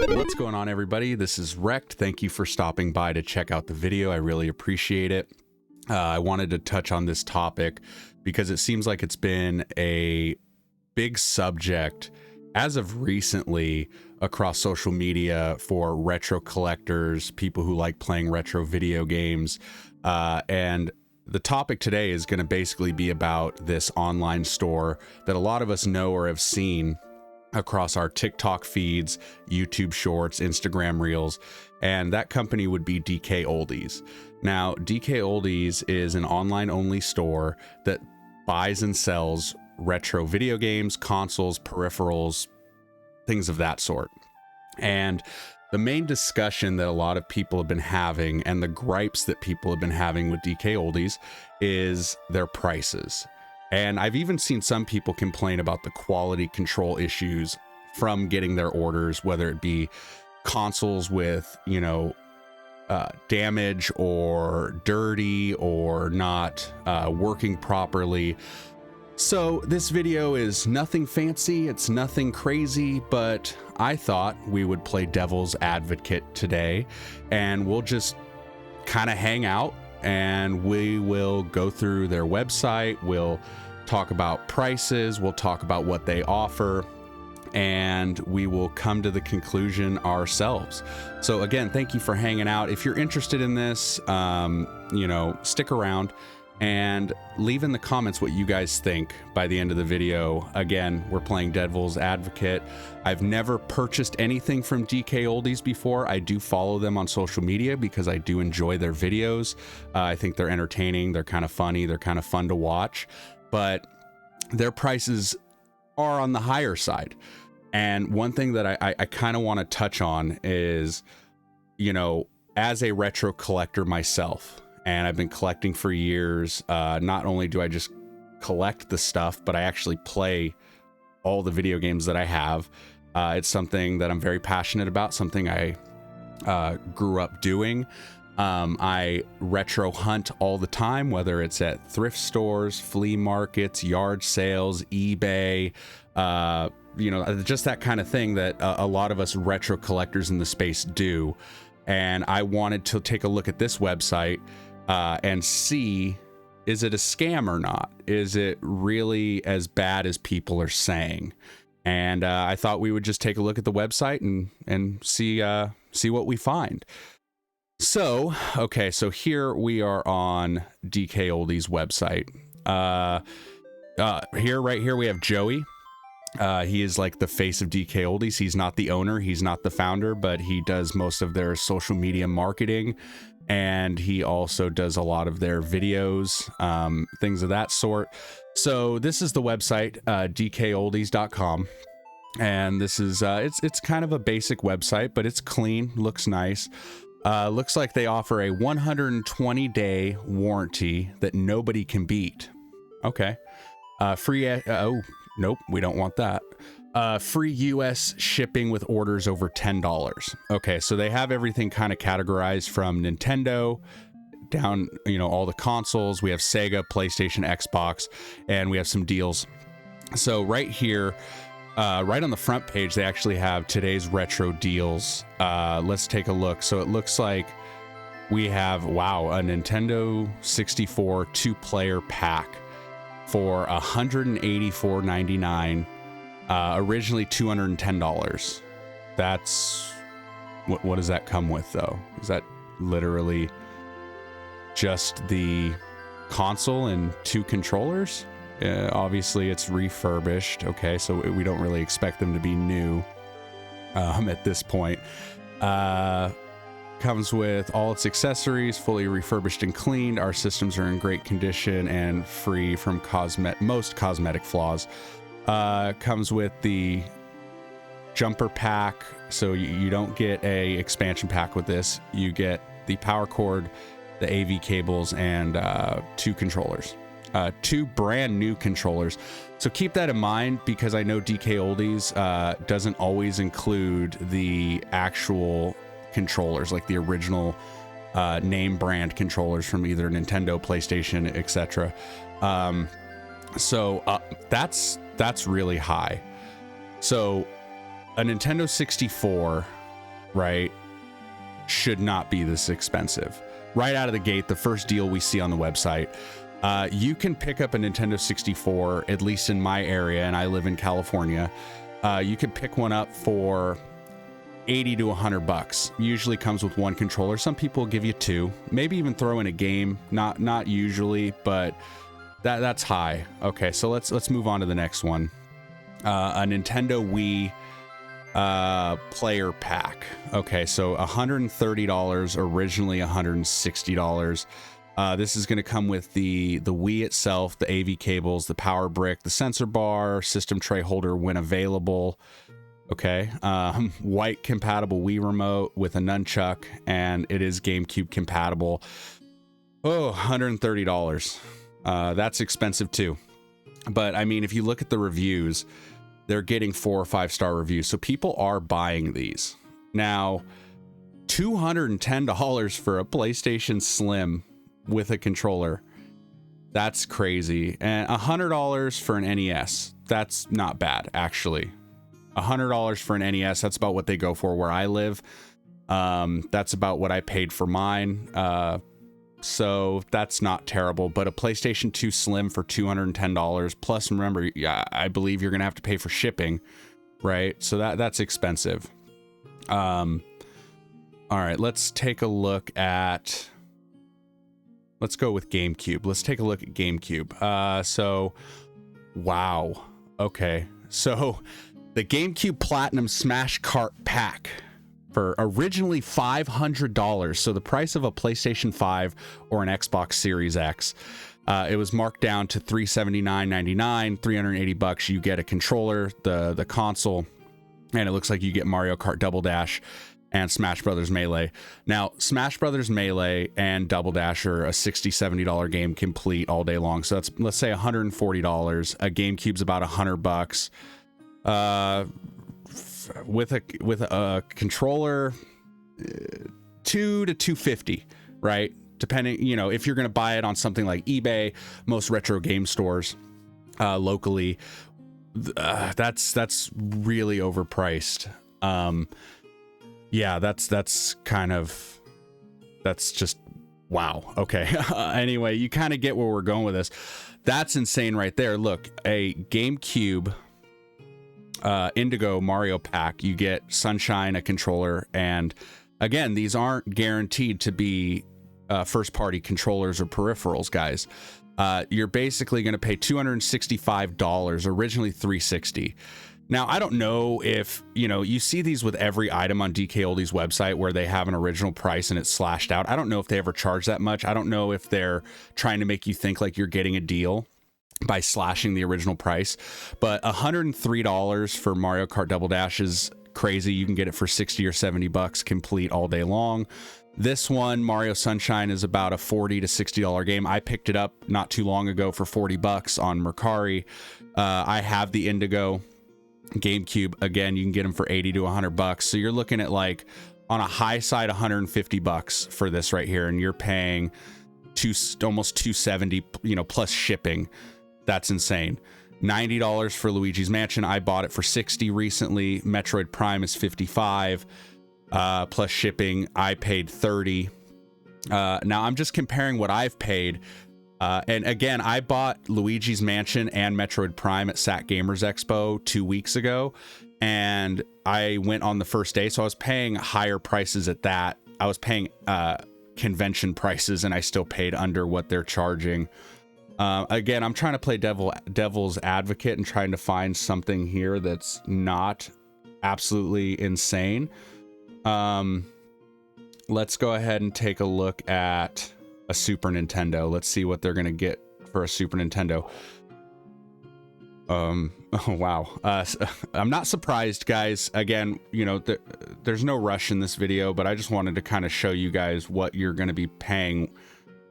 What's going on, everybody? This is Wrecked. Thank you for stopping by to check out the video. I really appreciate it. I wanted to touch on this topic because it seems like it's been a big subject as of recently across social media for retro collectors, people who like playing retro video games. And the topic today is going to basically be about this online store that a lot of us know or have seen across our TikTok feeds, YouTube shorts, Instagram reels, and that company would be DKoldies. Now, DKoldies is an online-only store that buys and sells retro video games, consoles, peripherals, things of that sort. And the main discussion that a lot of people have been having and the gripes that people have been having with DKoldies is their prices. And I've even seen some people complain about the quality control issues from getting their orders, whether it be consoles with, damage or dirty or not working properly. So this video is nothing fancy, it's nothing crazy, but I thought we would play devil's advocate today, and we'll just kind of hang out and we will go through their website, we'll talk about prices, we'll talk about what they offer, and we will come to the conclusion ourselves. So again, thank you for hanging out. If you're interested in this, stick around and leave in the comments what you guys think by the end of the video. Again, we're playing devil's advocate. I've never purchased anything from DKoldies before. I do follow them on social media because I do enjoy their videos. I think they're entertaining, they're kind of funny, they're kind of fun to watch, but their prices are on the higher side. And one thing that I kind of want to touch on is, as a retro collector myself, and I've been collecting for years, not only do I just collect the stuff, but I actually play all the video games that I have. It's something that I'm very passionate about, something I grew up doing. I retro hunt all the time, whether it's at thrift stores, flea markets, yard sales, eBay, just that kind of thing that a lot of us retro collectors in the space do. And I wanted to take a look at this website and see, is it a scam or not? Is it really as bad as people are saying? And I thought we would just take a look at the website and see what we find. So, okay, so here we are on DKoldies' website. Right here we have Joey. He is like the face of DKoldies. He's not the owner, he's not the founder, but he does most of their social media marketing, and he also does a lot of their videos, things of that sort. So this is the website, DKoldies.com. And this is, it's kind of a basic website, but it's clean, looks nice. Looks like they offer a 120-day warranty that nobody can beat. Okay. Nope, we don't want that. Free US shipping with orders over $10. Okay, so they have everything kind of categorized from Nintendo down, all the consoles. We have Sega, PlayStation, Xbox, and we have some deals. So right here, right on the front page, they actually have today's retro deals. Let's take a look. So it looks like we have, a Nintendo 64 two-player pack for $184.99, originally $210. That's, what does that come with, though? Is that literally just the console and two controllers? Obviously it's refurbished. Okay, so we don't really expect them to be new at this point. Comes with all its accessories, fully refurbished and cleaned. Our systems are in great condition and free from most cosmetic flaws. Comes with the jumper pack, so you don't get a expansion pack with this. You get the power cord, the AV cables, and two controllers. Two brand new controllers. So keep that in mind, because I know DKoldies doesn't always include the actual controllers, like the original name brand controllers from either Nintendo, PlayStation, etc. So that's really high. So a Nintendo 64 right, should not be this expensive. Right out of the gate, the first deal we see on the website, you can pick up a Nintendo 64, at least in my area, and I live in California. You could pick one up for 80 to 100 bucks. Usually comes with one controller. Some people give you two, maybe even throw in a game. Not usually, but that's high. Okay, so let's move on to the next one. A Nintendo Wii player pack. Okay, so $130, originally $160. This is going to come with the Wii itself, the AV cables, the power brick, the sensor bar, system tray holder when available. Okay, white compatible Wii remote with a nunchuck, and it is GameCube compatible. Oh, $130. That's expensive too. But I mean, if you look at the reviews, they're getting 4 or 5 star reviews. So people are buying these. Now, $210 for a PlayStation Slim with a controller. That's crazy. And $100 for an NES. That's not bad, actually. $100 for an NES. That's about what they go for where I live. That's about what I paid for mine. So that's not terrible, but a PlayStation 2 Slim for $210 plus, remember, I believe you're gonna have to pay for shipping, right? So that's expensive. All right, let's take a look at, let's go with GameCube. Let's take a look at GameCube. So wow, okay, so the GameCube Platinum Smash Kart Pack for originally $500, so the price of a PlayStation 5 or an Xbox Series X. It was marked down to $379.99, 380 bucks. You get a controller, the console, and it looks like you get Mario Kart Double Dash and Smash Brothers Melee. Now, Smash Brothers Melee and Double Dash are a $60, $70 game complete all day long. So that's, let's say, $140. A GameCube's about $100. With a controller, $200 to $250, right? Depending, you know, if you're going to buy it on something like eBay, most retro game stores locally, that's really overpriced. Yeah, that's just wow. Okay. Anyway, you kind of get where we're going with this. That's insane right there. Look, a GameCube Indigo Mario pack, you get Sunshine, a controller, and again, these aren't guaranteed to be first party controllers or peripherals, guys. You're basically going to pay $265, originally $360. Now, I don't know if, you know, you see these with every item on DKoldies website where they have an original price and it's slashed out. I don't know if they ever charge that much. I don't know if they're trying to make you think like you're getting a deal by slashing the original price, but $103 for Mario Kart Double Dash is crazy. You can get it for 60 or 70 bucks complete all day long. This one, Mario Sunshine, is about a $40 to $60 game. I picked it up not too long ago for 40 bucks on Mercari. I have the Indigo GameCube. Again, you can get them for 80 to 100 bucks. So you're looking at, like, on a high side, 150 bucks for this right here, and you're paying almost 270, you know, plus shipping. That's insane. $90 for Luigi's Mansion. I bought it for 60 recently. Metroid Prime is 55 plus shipping. I paid 30. Now I'm just comparing what I've paid. And again, I bought Luigi's Mansion and Metroid Prime at SAT Gamers Expo 2 weeks ago, and I went on the first day, so I was paying higher prices at that. I was paying convention prices, and I still paid under what they're charging. Again, I'm trying to play devil's advocate and trying to find something here that's not absolutely insane. Let's go ahead and take a look at a Super Nintendo. Let's see what they're going to get for a Super Nintendo. Oh, wow. I'm not surprised, guys. Again, you know, there's no rush in this video, but I just wanted to kind of show you guys what you're going to be paying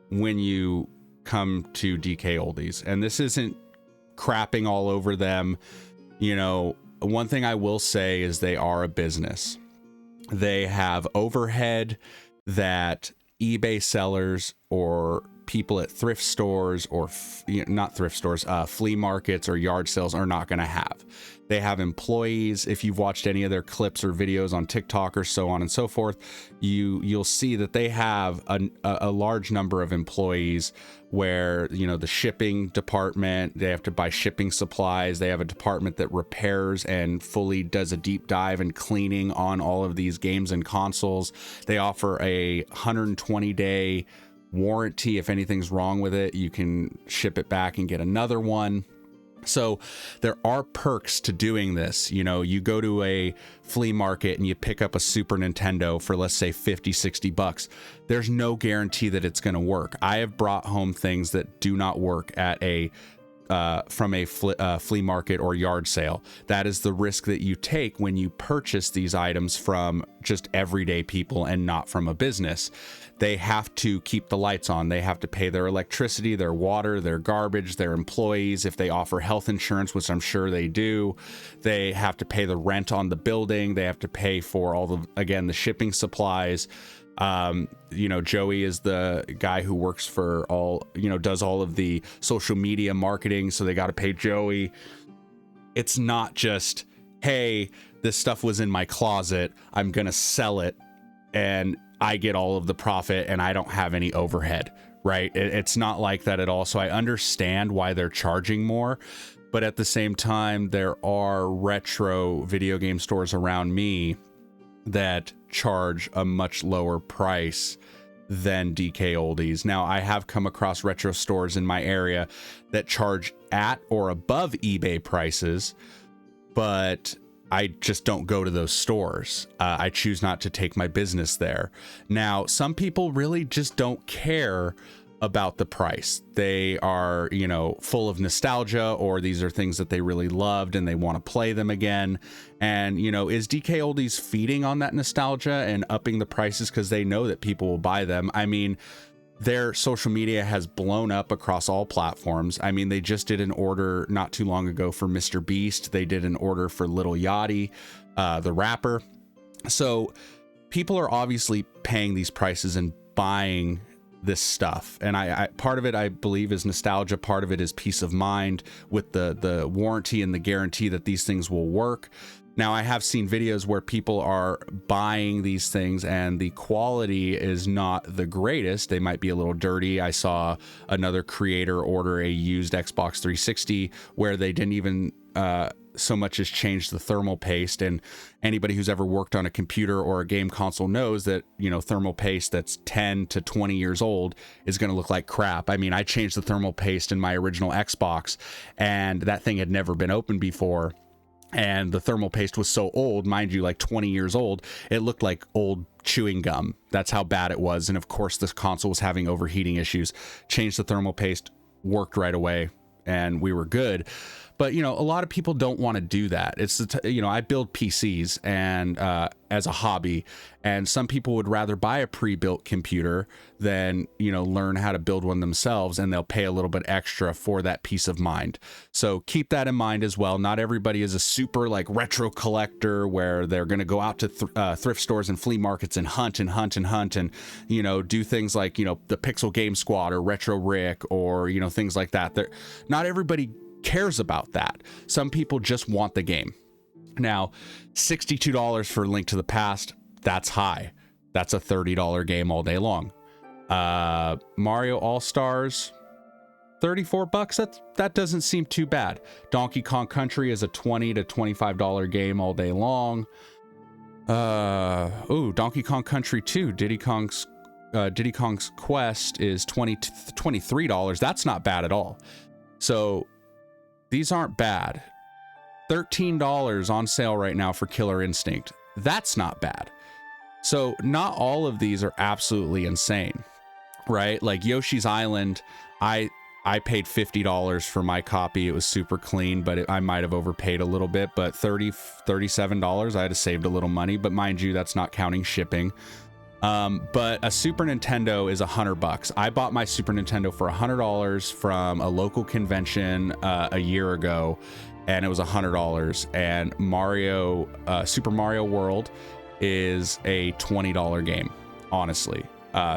when you come to DKoldies. And this isn't crapping all over them. You know, one thing I will say is they are a business. They have overhead that eBay sellers or people at thrift stores or not thrift stores, flea markets or yard sales are not going to have. They have employees. If you've watched any of their clips or videos on TikTok or so on and so forth, you'll see that they have a large number of employees where, the shipping department, they have to buy shipping supplies. They have a department that repairs and fully does a deep dive and cleaning on all of these games and consoles. They offer a 120-day warranty. If anything's wrong with it, you can ship it back and get another one. So there are perks to doing this. You go to a flea market and you pick up a Super Nintendo for, let's say, 50, 60 bucks. There's no guarantee that it's going to work. I have brought home things that do not work at from a flea market or yard sale. That is the risk that you take when you purchase these items from just everyday people and not from a business. They have to keep the lights on. They have to pay their electricity, their water, their garbage, their employees. If they offer health insurance, which I'm sure they do, they have to pay the rent on the building. They have to pay for the shipping supplies. Joey is the guy who works for does all of the social media marketing. So they got to pay Joey. It's not just, hey, this stuff was in my closet, I'm going to sell it and I get all of the profit and I don't have any overhead, right? It's not like that at all. So I understand why they're charging more, but at the same time, there are retro video game stores around me that charge a much lower price than DKoldies. Now, I have come across retro stores in my area that charge at or above eBay prices, but I just don't go to those stores. I choose not to take my business there. Now, some people really just don't care about the price. They are, full of nostalgia, or these are things that they really loved and they want to play them again. And, is DKoldies feeding on that nostalgia and upping the prices because they know that people will buy them? I mean, their social media has blown up across all platforms. I mean, they just did an order not too long ago for Mr. Beast. They did an order for Lil Yachty, the rapper. So people are obviously paying these prices and buying this stuff. And I part of it, I believe, is nostalgia. Part of it is peace of mind with the warranty and the guarantee that these things will work. Now, I have seen videos where people are buying these things and the quality is not the greatest. They might be a little dirty. I saw another creator order a used Xbox 360 where they didn't even so much as change the thermal paste. And anybody who's ever worked on a computer or a game console knows that, thermal paste that's 10 to 20 years old is going to look like crap. I mean, I changed the thermal paste in my original Xbox and that thing had never been opened before. And the thermal paste was so old, mind you, like 20 years old, it looked like old chewing gum. That's how bad it was. And of course, this console was having overheating issues. Changed the thermal paste, worked right away, and we were good. But, a lot of people don't want to do that. It's, I build PCs and as a hobby, and some people would rather buy a pre-built computer than, learn how to build one themselves, and they'll pay a little bit extra for that peace of mind. So keep that in mind as well. Not everybody is a super retro collector where they're going to go out to thrift stores and flea markets and hunt and do things like, the Pixel Game Squad or Retro Rick or, things like that. Not everybody cares about that. Some people just want the game. Now, $62 for Link to the Past, that's high. That's a $30 game all day long. Mario All-Stars, 34 bucks. That doesn't seem too bad. Donkey Kong Country is a $20 to $25 game all day long. Donkey Kong Country 2, Diddy Kong's Quest is $23. That's not bad at all. So these aren't bad. $13 on sale right now for Killer Instinct. That's not bad. So not all of these are absolutely insane, right? Like Yoshi's Island, I paid $50 for my copy. It was super clean, but I might have overpaid a little bit, but $37, I'd have saved a little money, but mind you, that's not counting shipping. But a Super Nintendo is $100. I bought my Super Nintendo for $100 from a local convention a year ago, and it was $100. And Super Mario World is a $20 game, honestly.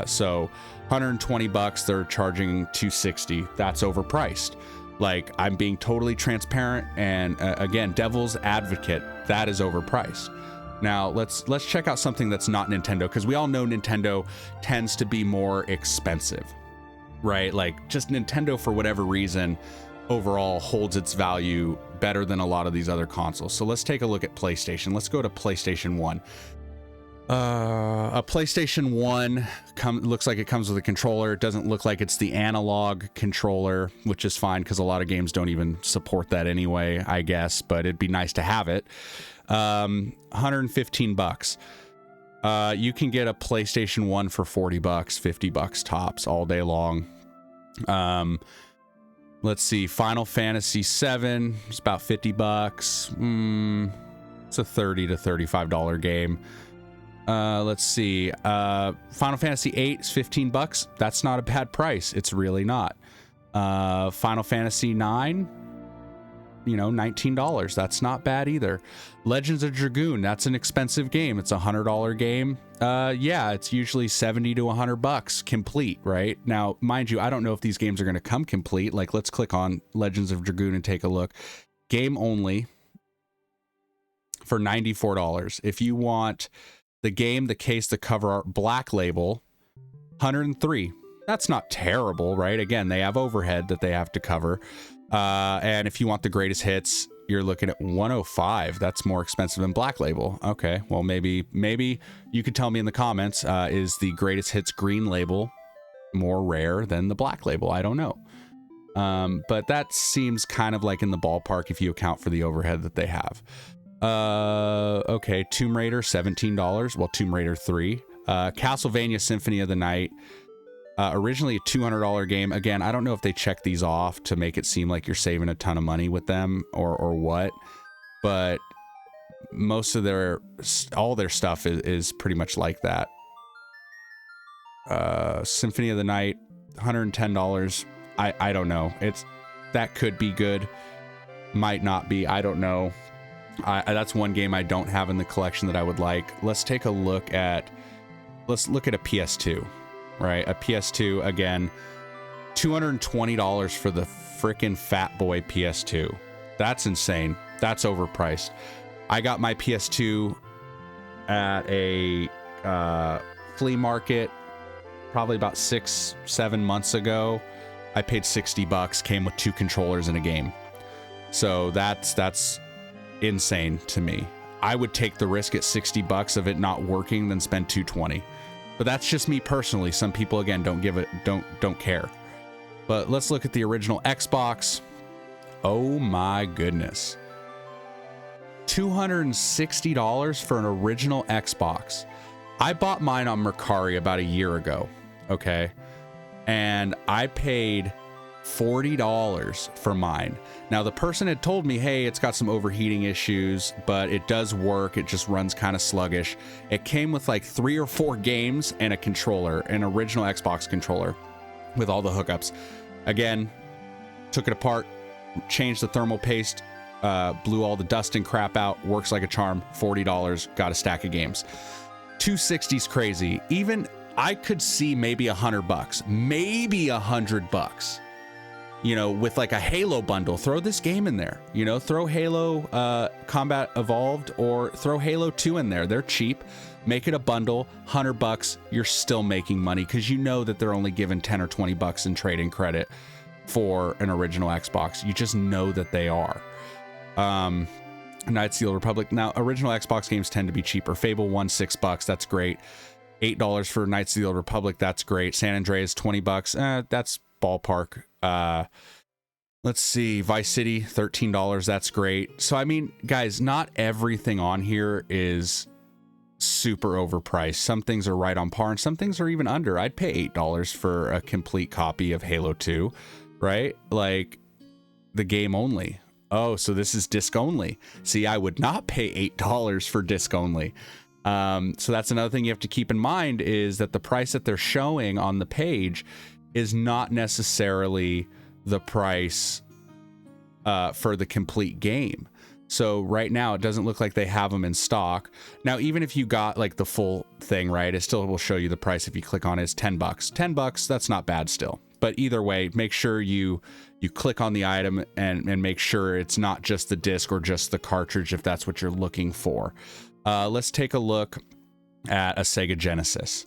So 120 bucks, they're charging 260. That's overpriced. Like, I'm being totally transparent, and again, devil's advocate, that is overpriced. Now let's check out something that's not Nintendo, because we all know Nintendo tends to be more expensive, right? Like, just Nintendo, for whatever reason, overall holds its value better than a lot of these other consoles. So let's take a look at PlayStation. Let's go to PlayStation 1. A PlayStation 1 looks like it comes with a controller. It doesn't look like it's the analog controller, which is fine because a lot of games don't even support that anyway, I guess, but it'd be nice to have it. 115 bucks. You can get a PlayStation 1 for 40 bucks, 50 bucks tops all day long. Let's see, Final Fantasy 7 is about 50 bucks. It's a $30 to $35 game. Let's see, Final Fantasy 8 is 15 bucks. That's not a bad price. It's really not. Final Fantasy 9, you know, $19. That's not bad either. Legends of Dragoon, that's an expensive game. It's a $100 game. Yeah, it's usually 70 to 100 bucks complete, right? Now, mind you, I don't know if these games are going to come complete. Like, let's click on Legends of Dragoon and take a look. Game only for $94. If you want the game, the case, the cover art, black label, $103. That's not terrible, right? Again, they have overhead that they have to cover. And if you want the greatest hits, you're looking at $105. That's more expensive than black label. Okay, well, maybe you could tell me in the comments, is the greatest hits green label more rare than the black label? I don't know. But that seems kind of like in the ballpark if you account for the overhead that they have. Okay, Tomb Raider, $17. Well, Tomb Raider 3. Castlevania Symphony of the Night, originally a $200 game. Again, I don't know if they check these off to make it seem like you're saving a ton of money with them or what, but most of all their stuff is pretty much like that. Symphony of the Night, $110. I don't know. That could be good, might not be. I don't know. That's one game I don't have in the collection that I would like. Let's look at a PS2, right? A PS2, again, $220 for the frickin' fat boy PS2. That's insane. That's overpriced. I got my PS2 at a flea market probably about 6-7 months ago. I paid 60 bucks, came with 2 controllers and a game. So that's insane to me. I would take the risk at 60 bucks of it not working than spend 220. But that's just me personally. Some people, again, don't care. But let's look at the original Xbox. Oh my goodness. $260 for an original Xbox. I bought mine on Mercari about a year ago, okay? And I paid $40 for mine. Now, the person had told me, hey, it's got some overheating issues, but it does work. It just runs kind of sluggish. It came with like 3 or 4 games and a controller, an original Xbox controller with all the hookups. Again, took it apart, changed the thermal paste, blew all the dust and crap out, works like a charm. $40, got a stack of games. 260's crazy. Even I could see maybe $100, maybe $100, you know, with like a Halo bundle. Throw this game in there, you know, throw Halo Combat Evolved or throw Halo 2 in there. They're cheap. Make it a bundle, $100. You're still making money because you know that they're only giving 10 or 20 bucks in trading credit for an original Xbox. You just know that they are. Knights of the Old Republic. Now, original Xbox games tend to be cheaper. Fable 1, $6. That's great. $8 for Knights of the Old Republic. That's great. San Andreas, $20. That's ballpark. Let's see. Vice City, $13. That's great. So, I mean, guys, not everything on here is super overpriced. Some things are right on par and some things are even under. I'd pay $8 for a complete copy of Halo 2, right? Like the game only. Oh, so this is disc only. See, I would not pay $8 for disc only. So that's another thing you have to keep in mind is that the price that they're showing on the page is not necessarily the price for the complete game. So right now it doesn't look like they have them in stock. Now, even if you got like the full thing, right, it still will show you the price. If you click on it, it's $10. $10, that's not bad still. But either way, make sure you click on the item and make sure it's not just the disc or just the cartridge if that's what you're looking for. Let's take a look at a Sega Genesis.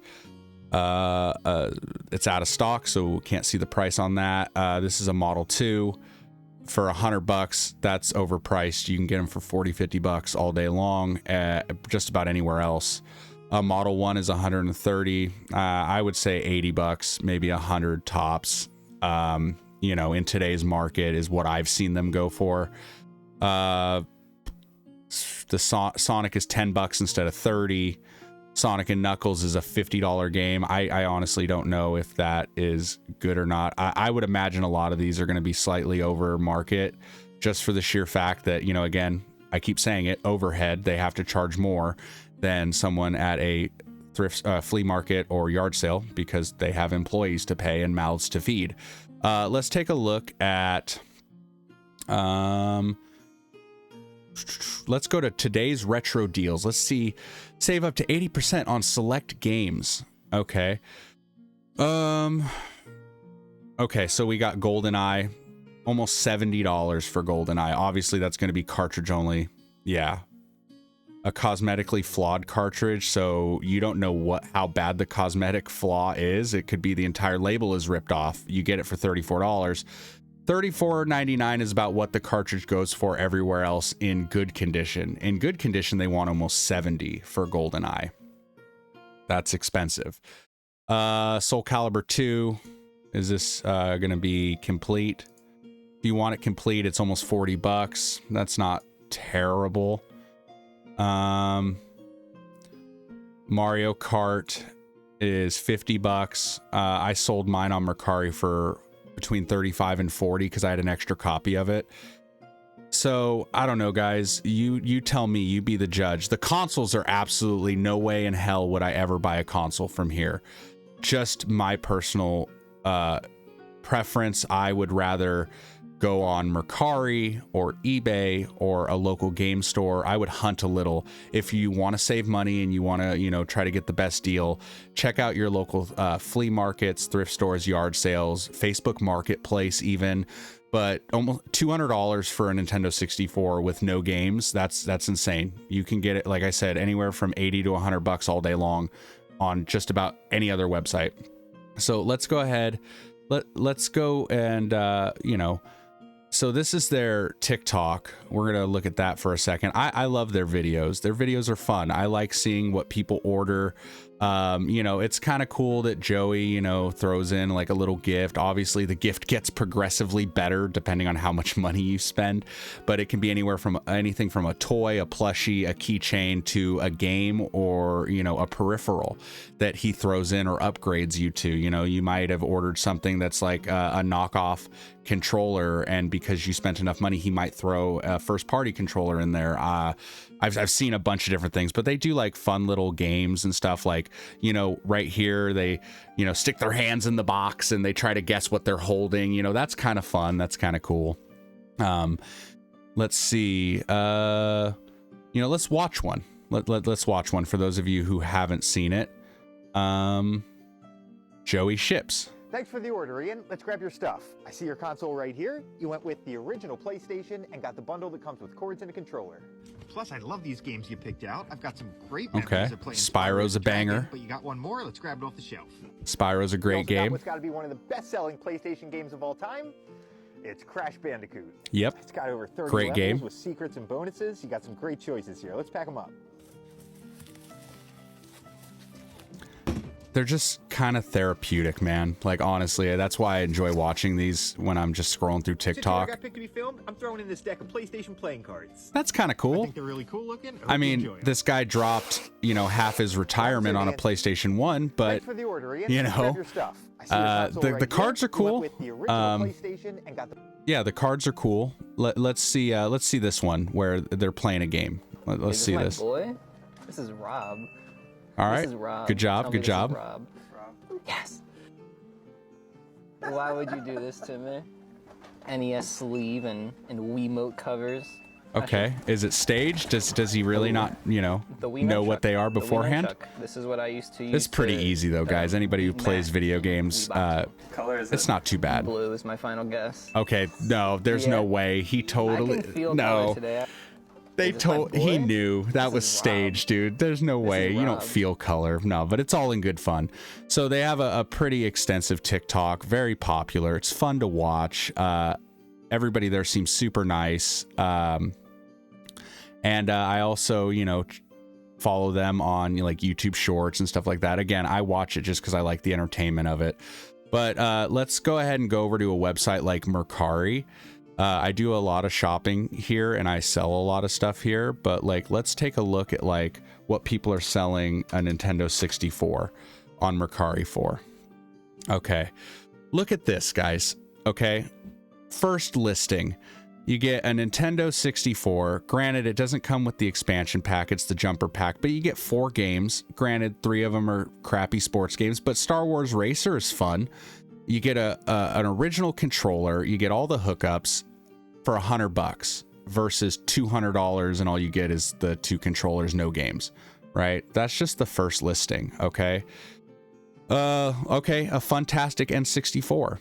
It's out of stock, so can't see the price on that. This is a Model 2 for $100. That's overpriced. You can get them for 40, 50 bucks all day long just about anywhere else. A Model 1 is 130. I would say 80 bucks, maybe 100 tops. You know, in today's market is what I've seen them go for. The Sonic is 10 bucks instead of 30. Sonic and Knuckles is a $50 game. I honestly don't know if that is good or not. I would imagine a lot of these are going to be slightly over market, just for the sheer fact that, you know, again, I keep saying it, overhead, they have to charge more than someone at a thrift flea market or yard sale because they have employees to pay and mouths to feed. Let's take a look at let's go to today's retro deals. Let's see, save up to 80% on select games. Okay. Okay, so we got GoldenEye, almost $70 for GoldenEye. Obviously that's going to be cartridge only. Yeah. A cosmetically flawed cartridge, so you don't know how bad the cosmetic flaw is. It could be the entire label is ripped off. You get it for $34. $34.99 is about what the cartridge goes for everywhere else in good condition. In good condition, they want almost $70 for GoldenEye. That's expensive. Soul Calibur 2. Is this going to be complete? If you want it complete, it's almost 40 bucks. That's not terrible. Mario Kart is 50 bucks. I sold mine on Mercari for between 35 and 40 because I had an extra copy of it. So I don't know, guys. You tell me. You be the judge. The consoles are absolutely no way in hell would I ever buy a console from here. Just my personal preference. I would rather go on Mercari or eBay or a local game store. I would hunt a little. If you want to save money and you want to, you know, try to get the best deal, check out your local flea markets, thrift stores, yard sales, Facebook Marketplace even. But almost $200 for a Nintendo 64 with no games, that's insane. You can get it, like I said, anywhere from 80 to 100 bucks all day long on just about any other website. So let's go ahead. Let's go and, you know, so this is their TikTok. We're going to look at that for a second. I love their videos. Their videos are fun. I like seeing what people order. You know, it's kind of cool that Joey, you know, throws in like a little gift. Obviously, the gift gets progressively better depending on how much money you spend, but it can be anywhere from anything from a toy, a plushie, a keychain to a game or, you know, a peripheral that he throws in or upgrades you to. You know, you might have ordered something that's like a knockoff controller, and because you spent enough money, he might throw a first party controller in there. I've seen a bunch of different things, but they do like fun little games and stuff, like, you know, right here they, you know, stick their hands in the box and they try to guess what they're holding. You know, that's kind of fun. That's kind of cool. Let's see. You know, let's watch one. Let's watch one for those of you who haven't seen it. Joey ships. Thanks for the order, Ian. Let's grab your stuff. I see your console right here. You went with the original PlayStation and got the bundle that comes with cords and a controller. Plus, I love these games you picked out. I've got some great memories of playing Spyro's a banger. But you got one more. Let's grab it off the shelf. Spyro's a great game. What's got to be one of the best-selling PlayStation games of all time? It's Crash Bandicoot. Yep. It's got over 30 great levels game with secrets and bonuses. You got some great choices here. Let's pack them up. They're just kind of therapeutic, man. Like, honestly, that's why I enjoy watching these when I'm just scrolling through TikTok. I got picked to be filmed. I'm throwing in this deck of PlayStation playing cards. That's kind of cool. I think they're really cool looking. I mean, this guy dropped, you know, half his retirement on a PlayStation 1, but, Thanks for the order, Ian. you know, the cards are cool. Yeah, the cards are cool. Let's see this one where they're playing a game. Let's see this. Boy, this is Rob. All right. This is Rob. Good job. Good job. Rob. Yes. Why would you do this to me? NES sleeve and Wiimote covers. Okay. Is it staged? Does he really not, you know what they are beforehand? This is what I used to use. It's pretty easy though, guys. Anybody who plays video games, Color is it's not too bad. Blue is my final guess. Okay, no, there's no way. He totally I can feel no. color today. They told he knew that was staged, dude. There's no way. You don't feel color. No, but it's all in good fun. So they have a pretty extensive TikTok, very popular. It's fun to watch. Everybody there seems super nice. And I also, follow them on like YouTube Shorts and stuff like that. Again, I watch it just because I like the entertainment of it. But let's go ahead and go over to a website like Mercari. I do a lot of shopping here and I sell a lot of stuff here, but like, let's take a look at like what people are selling a Nintendo 64 on Mercari for. Okay. Look at this, guys. Okay. First listing, you get a Nintendo 64. Granted, it doesn't come with the expansion pack. It's the jumper pack, but you get 4 games. Granted, 3 of them are crappy sports games, but Star Wars Racer is fun. You get an original controller. You get all the hookups for $100 versus $200, and all you get is the 2 controllers, no games. Right? That's just the first listing. Okay. Okay. A fantastic N64.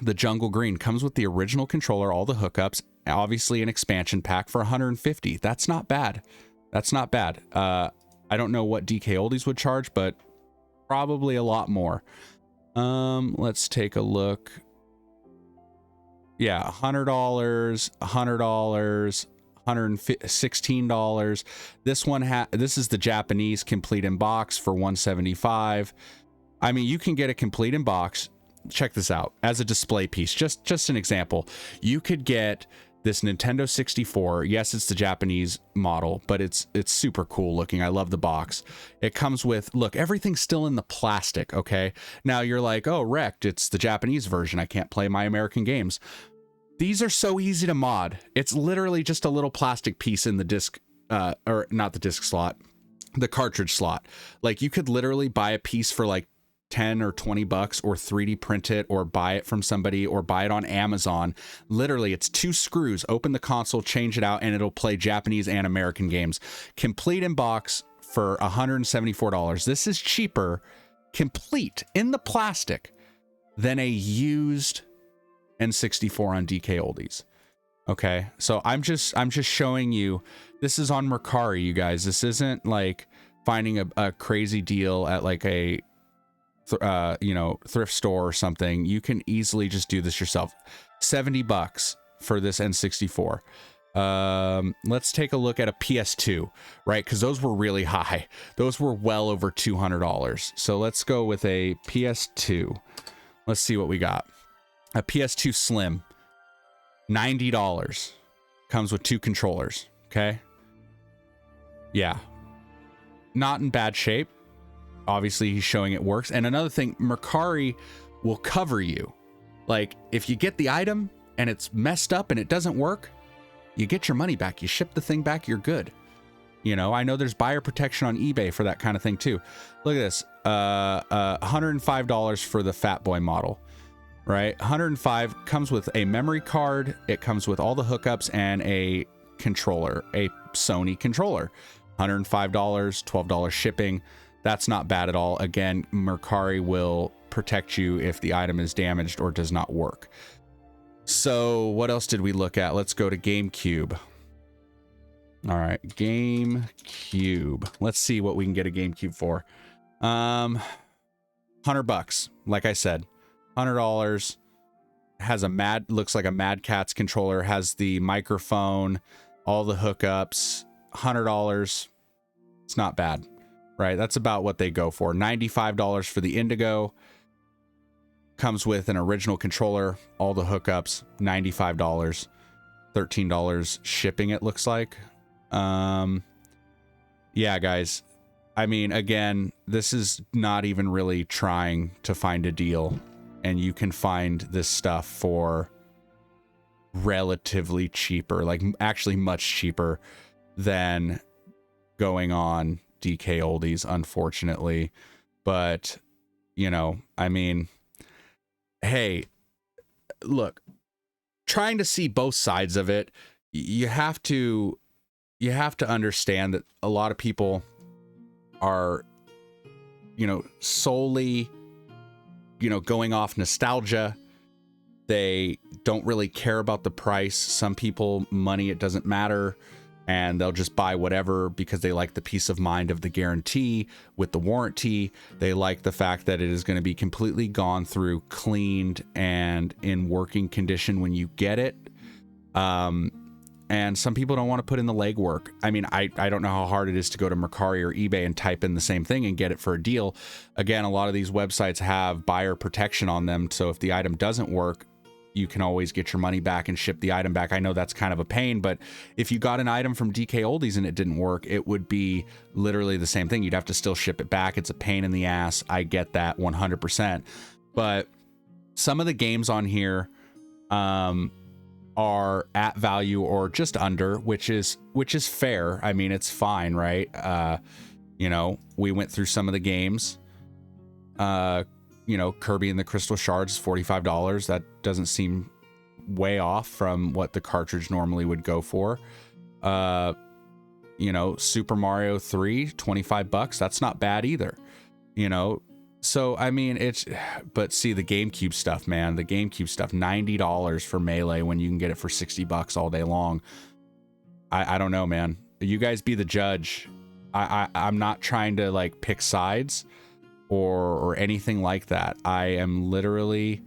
The Jungle Green comes with the original controller, all the hookups, obviously an expansion pack for $150. That's not bad. That's not bad. I don't know what DKoldies would charge, but probably a lot more. Let's take a look. Yeah, $100, $100, $116. This is the Japanese complete in box for $175. I mean, you can get a complete in box. Check this out as a display piece. Just an example. You could get this Nintendo 64. Yes, it's the Japanese model, but it's super cool looking. I love the box. It comes with, look, everything's still in the plastic. Okay. Now you're like, oh, wrecked. It's the Japanese version. I can't play my American games. These are so easy to mod. It's literally just a little plastic piece in the disc, or not the disc slot, the cartridge slot. Like you could literally buy a piece for like 10 or 20 bucks or 3D print it or buy it from somebody or buy it on Amazon. Literally, it's 2 screws, open the console, change it out, and it'll play Japanese and American games. Complete in box for $174. This is cheaper, complete in the plastic, than a used N64 on DKoldies. Okay, so I'm just showing you, this is on Mercari, you guys. This isn't like finding a crazy deal at like a thrift store or something. You can easily just do this yourself. $70 for this N64. Let's take a look at a PS2, right? Because those were really high. Those were well over $200. So let's go with a PS2. Let's see what we got. A PS2 Slim, $90. Comes with 2 controllers. Okay. Yeah. Not in bad shape. Obviously, he's showing it works. And another thing, Mercari will cover you. Like, if you get the item and it's messed up and it doesn't work, you get your money back. You ship the thing back, you're good. I know there's buyer protection on eBay for that kind of thing too. Look at this. $105 for the Fat Boy model, right? $105 comes with a memory card. It comes with all the hookups and a controller, a Sony controller. $105, $12 shipping. That's not bad at all. Again, Mercari will protect you if the item is damaged or does not work. So what else did we look at? Let's go to GameCube. All right, GameCube. Let's see what we can get a GameCube for. $100. Like I said, $100. Has a looks like a Mad Catz controller. Has the microphone, all the hookups. $100. It's not bad. Right, that's about what they go for. $95 for the Indigo. Comes with an original controller, all the hookups, $95. $13 shipping, it looks like. Yeah, guys. I mean, again, this is not even really trying to find a deal. And you can find this stuff for relatively cheaper, like actually much cheaper than going on DKoldies, unfortunately. But I mean, hey, look, trying to see both sides of it, you have to understand that a lot of people are, solely, going off nostalgia. They don't really care about the price. Some people, money, it doesn't matter, and they'll just buy whatever because they like the peace of mind of the guarantee with the warranty. They like the fact that it is going to be completely gone through, cleaned, and in working condition when you get it. And some people don't want to put in the legwork. I mean, I don't know how hard it is to go to Mercari or eBay and type in the same thing and get it for a deal. Again, a lot of these websites have buyer protection on them, so if the item doesn't work, you can always get your money back and ship the item back. I know that's kind of a pain, but if you got an item from DKoldies and it didn't work, it would be literally the same thing. You'd have to still ship it back. It's a pain in the ass. I get that 100%. But some of the games on here are at value or just under, which is fair. I mean, it's fine, right? We went through some of the games. Kirby and the Crystal Shards, $45. That doesn't seem way off from what the cartridge normally would go for. Super Mario 3, $25. That's not bad either. So, I mean, but see the GameCube stuff, man, the GameCube stuff, $90 for Melee when you can get it for $60 all day long. I don't know, man. You guys be the judge. I'm not trying to like pick sides or anything like that. I am literally,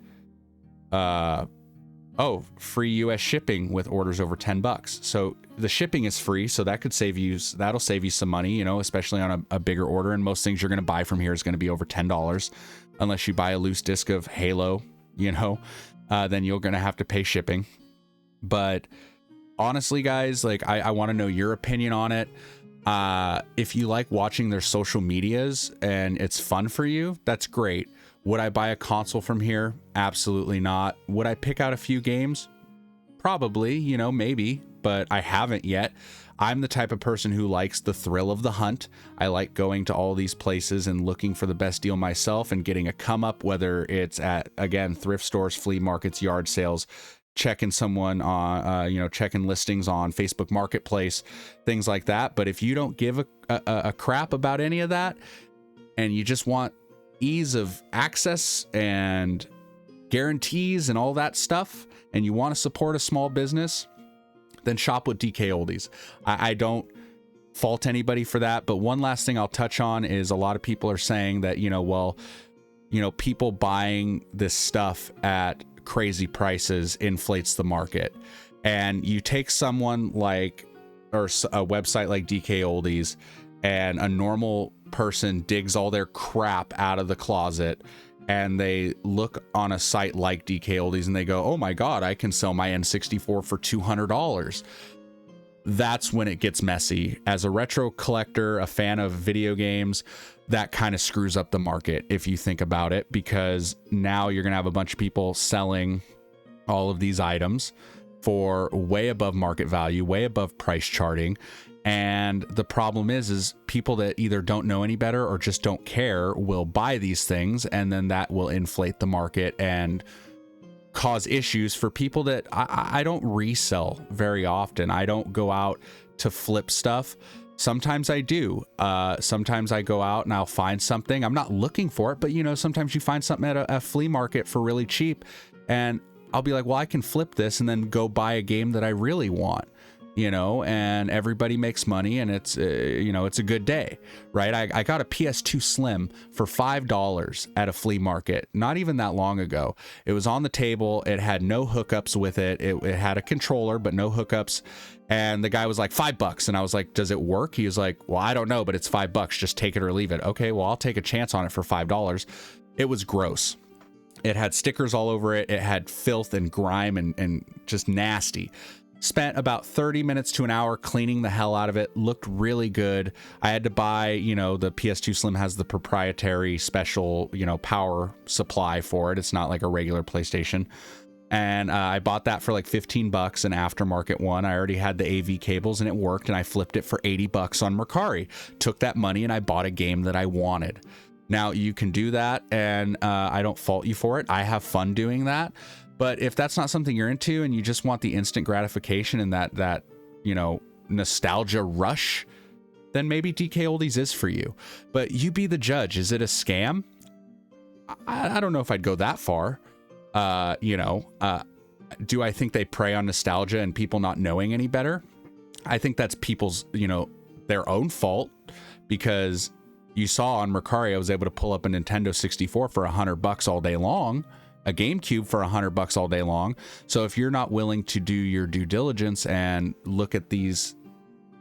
free US shipping with orders over $10. So the shipping is free. So that'll save you some money, especially on a bigger order. And most things you're going to buy from here is going to be over $10 unless you buy a loose disc of Halo, then you're going to have to pay shipping. But honestly, guys, like I want to know your opinion on it. If you like watching their social medias and it's fun for you, that's great. Would I buy a console from here? Absolutely not. Would I pick out a few games? Probably, maybe, but I haven't yet. I'm the type of person who likes the thrill of the hunt. I like going to all these places and looking for the best deal myself and getting a come up, whether it's at, again, thrift stores, flea markets, yard sales, checking someone on, checking listings on Facebook Marketplace, things like that. But if you don't give a crap about any of that and you just want ease of access and guarantees and all that stuff, and you want to support a small business, then shop with DKoldies. I don't fault anybody for that. But one last thing I'll touch on is a lot of people are saying that, people buying this stuff at crazy prices inflates the market. And you take someone like, or a website like DKoldies, and a normal person digs all their crap out of the closet and they look on a site like DKoldies and they go, oh my God, I can sell my N64 for $200. That's when it gets messy. As a retro collector, a fan of video games, that kind of screws up the market if you think about it, because now you're going to have a bunch of people selling all of these items for way above market value, way above price charting. And the problem is people that either don't know any better or just don't care will buy these things, and then that will inflate the market and cause issues for people that I don't resell very often. I don't go out to flip stuff. Sometimes I do. Sometimes I go out and I'll find something. I'm not looking for it, but sometimes you find something at a flea market for really cheap, and I'll be like, well, I can flip this and then go buy a game that I really want. And everybody makes money, and it's, it's a good day, right? I got a PS2 Slim for $5 at a flea market not even that long ago. It was on the table. It had no hookups with it. It had a controller, but no hookups. And the guy was like, $5. And I was like, does it work? He was like, well, I don't know, but it's $5. Just take it or leave it. Okay, well, I'll take a chance on it for $5. It was gross. It had stickers all over it. It had filth and grime and just nasty. Spent about 30 minutes to an hour cleaning the hell out of it. Looked really good. I had to buy, the PS2 Slim has the proprietary special, power supply for it. It's not like a regular PlayStation. And I bought that for like $15, an aftermarket one. I already had the AV cables and it worked, and I flipped it for $80 on Mercari. Took that money and I bought a game that I wanted. Now you can do that, and I don't fault you for it. I have fun doing that. But if that's not something you're into and you just want the instant gratification and that you know, nostalgia rush, then maybe DKoldies is for you. But you be the judge. Is it a scam? I don't know if I'd go that far. You know, do I think they prey on nostalgia and people not knowing any better? I think that's people's, you know, their own fault, because you saw on Mercari I was able to pull up a Nintendo 64 for $100 all day long, a GameCube for $100 all day long. So if you're not willing to do your due diligence and look at these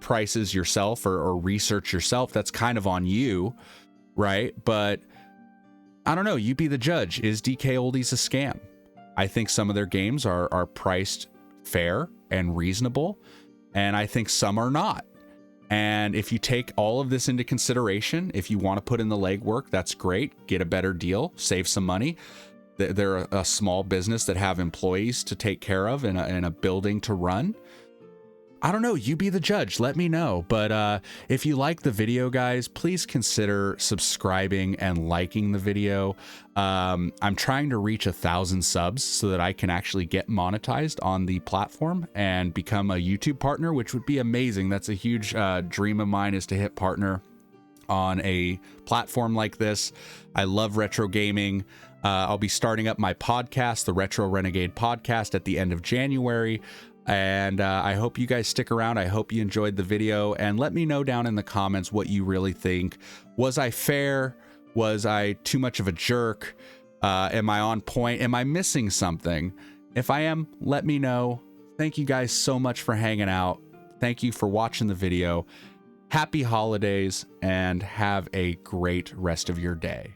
prices yourself or research yourself, that's kind of on you, right? But I don't know, you be the judge. Is DKoldies a scam? I think some of their games are priced fair and reasonable, and I think some are not. And if you take all of this into consideration, if you want to put in the legwork, that's great. Get a better deal, save some money. They're a small business that have employees to take care of and a building to run. I don't know, you be the judge, let me know. But if you like the video, guys, please consider subscribing and liking the video. I'm trying to reach 1,000 subs so that I can actually get monetized on the platform and become a YouTube partner, which would be amazing. That's a huge dream of mine, is to hit partner on a platform like this. I love retro gaming. I'll be starting up my podcast, the Retro Renegade Podcast, at the end of January. And I hope you guys stick around. I hope you enjoyed the video, and let me know down in the comments what you really think. Was I fair? Was I too much of a jerk? Am I on point? Am I missing something? If I am, let me know. Thank you guys so much for hanging out. Thank you for watching the video. Happy holidays, and have a great rest of your day.